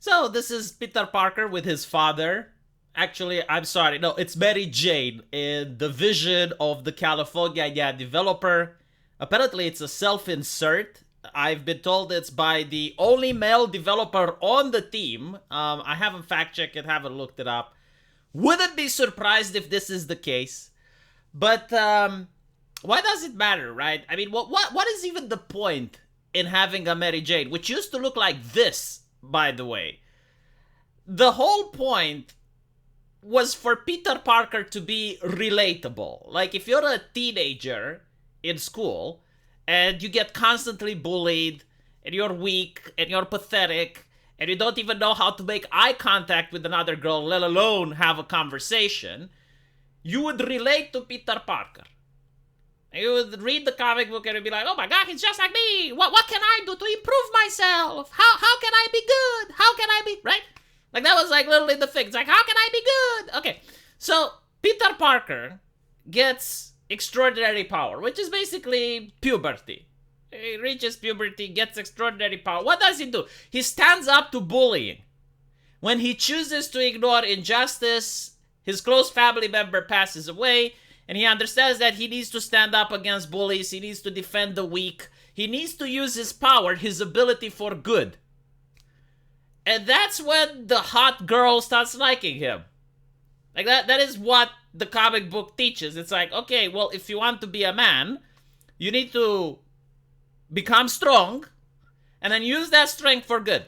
So this is Peter Parker with his father. Actually, I'm sorry. No, it's Mary Jane in the vision of the California developer. Apparently, it's a self-insert. I've been told it's by the only male developer on the team. I haven't fact-checked it, haven't looked it up. Wouldn't be surprised if this is the case. But why does it matter, right? I mean, what is even the point in having a Mary Jane, which used to look like this, by the way? The whole point was for Peter Parker to be relatable. Like, if you're a teenager in school and you get constantly bullied and you're weak and you're pathetic and you don't even know how to make eye contact with another girl, let alone have a conversation, you would relate to Peter Parker. You would read the comic book and you'd be like, oh my god, he's just like me. What can I do to improve myself? How can I be good? How can I be, right? Like, that was like literally the thing. It's like, how can I be good? Okay, so Peter Parker gets extraordinary power, which is basically puberty. He reaches puberty, gets extraordinary power. What does he do? He stands up to bullying. When he chooses to ignore injustice, his close family member passes away, and he understands that he needs to stand up against bullies. He needs to defend the weak. He needs to use his power, his ability for good. And that's when the hot girl starts liking him. Like, that is what the comic book teaches. It's like, okay, well, if you want to be a man, you need to become strong and then use that strength for good.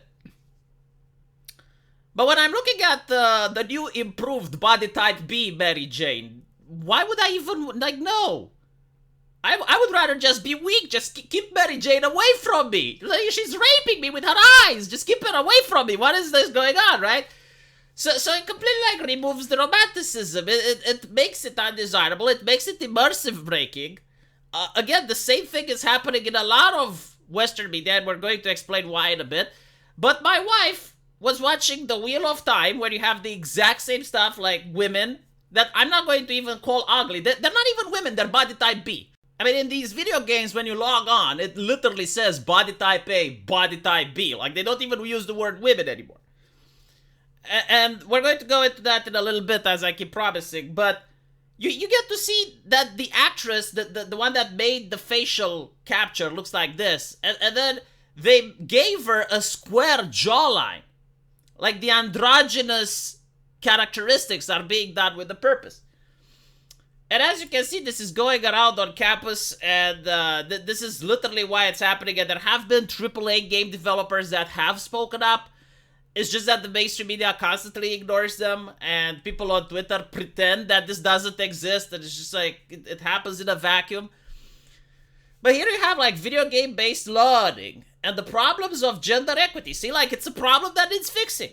But when I'm looking at the new improved body type B Mary Jane, why would I even, like, no. I would rather just be weak. Just keep Mary Jane away from me. Like, she's raping me with her eyes. Just keep her away from me. What is this going on, right? So it completely, like, removes the romanticism. It makes it undesirable. It makes it immersive breaking. Again, the same thing is happening in a lot of Western media, and we're going to explain why in a bit. But my wife was watching The Wheel of Time, where you have the exact same stuff, like women that I'm not going to even call ugly. They're not even women. They're body type B. I mean, in these video games, when you log on, it literally says body type A, body type B. Like, they don't even use the word women anymore. And we're going to go into that in a little bit, as I keep promising. But you get to see that the actress, the one that made the facial capture, looks like this. And then they gave her a square jawline. Like, the androgynous characteristics are being done with a purpose. And as you can see, this is going around on campus, and this is literally why it's happening. And there have been AAA game developers that have spoken up. It's just that the mainstream media constantly ignores them, and people on Twitter pretend that this doesn't exist, and it's just like, it happens in a vacuum. But here you have, like, video game-based learning, and the problems of gender equity. See, like, it's a problem that needs fixing.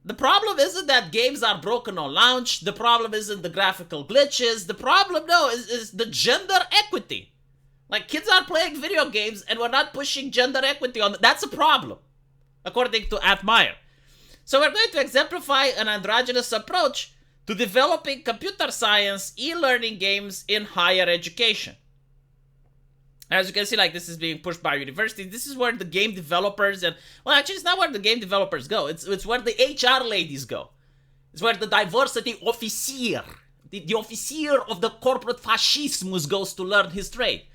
The problem isn't that games are broken on launch. The problem isn't the graphical glitches. The problem, no, is the gender equity. Like, kids are playing video games and we're not pushing gender equity on them. That's a problem, according to Atmeyer. So we're going to exemplify an androgynous approach to developing computer science e-learning games in higher education. As you can see, like, this is being pushed by universities. This is where the game developers and... Well, actually, it's not where the game developers go. It's where the HR ladies go. It's where the diversity officer, the officer of the corporate fascismus, goes to learn his trade.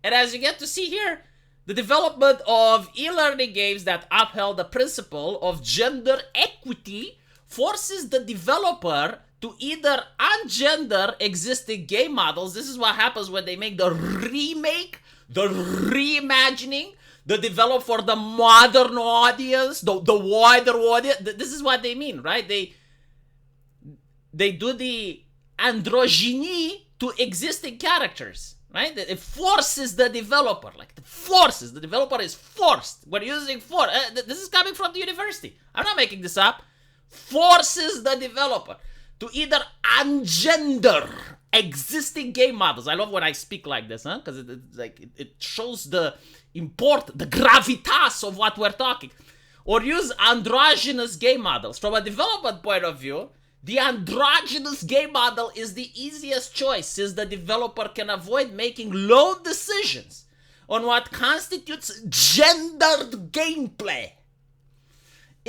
And as you get to see here, the development of e-learning games that upheld the principle of gender equity forces the developer to either ungender existing game models. This is what happens when they make the remake, the reimagining, the develop for the modern audience, the wider audience. This is what they mean, right? They do the androgyny to existing characters, right? It forces the developer, like, the developer is forced. We're using force. This is coming from the university. I'm not making this up. Forces the developer to either ungender existing game models. I love when I speak like this, huh? Because it shows the gravitas of what we're talking. Or use androgynous game models. From a development point of view, the androgynous game model is the easiest choice, since the developer can avoid making load decisions on what constitutes gendered gameplay.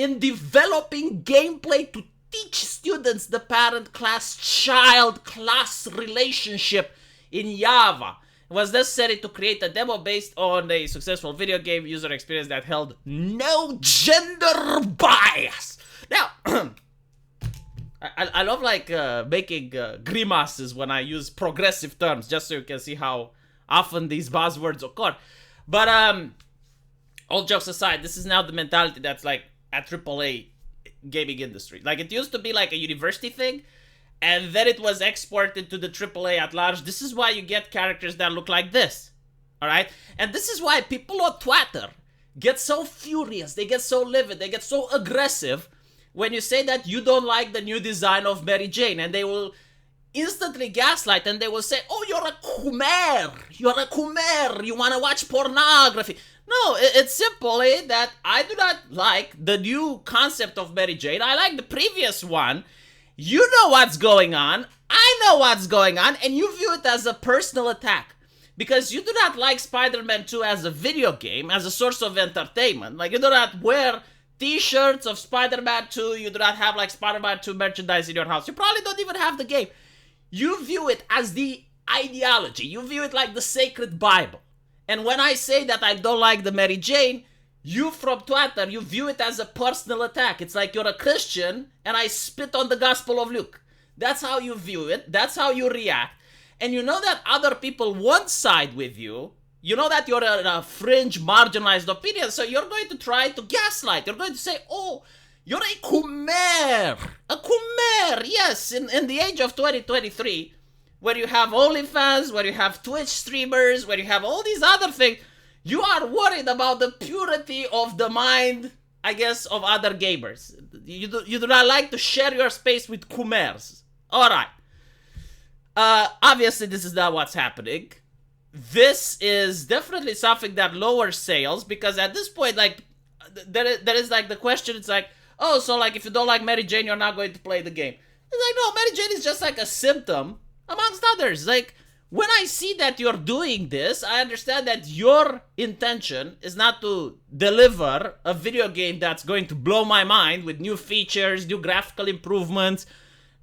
in developing gameplay to teach students the parent-class-child class relationship in Java. It was necessary to create a demo based on a successful video game user experience that held no gender bias. Now, I love like making grimaces when I use progressive terms, just so you can see how often these buzzwords occur. But all jokes aside, this is now the mentality that's like at AAA gaming industry. Like, it used to be like a university thing, and then it was exported to the AAA at large. This is why you get characters that look like this, all right? And this is why people on Twitter get so furious, they get so livid, they get so aggressive when you say that you don't like the new design of Mary Jane, and they will instantly gaslight, and they will say, oh, you're a Khmer, you want to watch pornography. No, it's simply that I do not like the new concept of Mary Jane. I like the previous one. You know what's going on, I know what's going on, and you view it as a personal attack. Because you do not like Spider-Man 2 as a video game, as a source of entertainment. Like, you do not wear t-shirts of Spider-Man 2, you do not have like Spider-Man 2 merchandise in your house. You probably don't even have the game. You view it as the ideology. You view it like the sacred Bible. And when I say that I don't like the Mary Jane, you from Twitter, you view it as a personal attack. It's like you're a Christian and I spit on the Gospel of Luke. That's how you view it. That's how you react. And you know that other people won't side with you. You know that you're a fringe, marginalized opinion. So you're going to try to gaslight. You're going to say, oh, you're a Khmer. A Khmer, yes. In the age of 2023, where you have OnlyFans, where you have Twitch streamers, where you have all these other things, you are worried about the purity of the mind, I guess, of other gamers. You do not like to share your space with Khmers. Alright. Obviously, this is not what's happening. This is definitely something that lowers sales, because at this point, like, there is like the question, it's like, oh, so like if you don't like Mary Jane, you're not going to play the game. It's like, no, Mary Jane is just like a symptom, amongst others. Like, when I see that you're doing this, I understand that your intention is not to deliver a video game that's going to blow my mind with new features, new graphical improvements.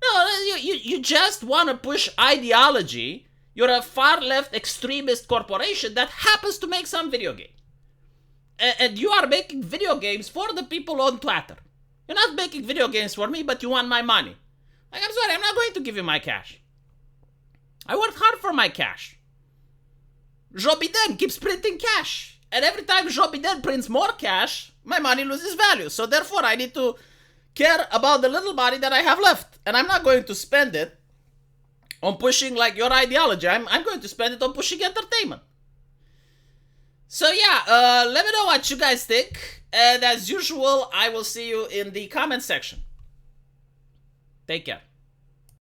No, you just want to push ideology. You're a far-left extremist corporation that happens to make some video game. And you are making video games for the people on Twitter. You're not making video games for me, but you want my money. Like, I'm sorry, I'm not going to give you my cash. I worked hard for my cash. Joe Biden keeps printing cash. And every time Joe Biden prints more cash, my money loses value. So therefore, I need to care about the little money that I have left. And I'm not going to spend it on pushing like your ideology. I'm going to spend it on pushing entertainment. So yeah, let me know what you guys think. And as usual, I will see you in the comment section. Take care.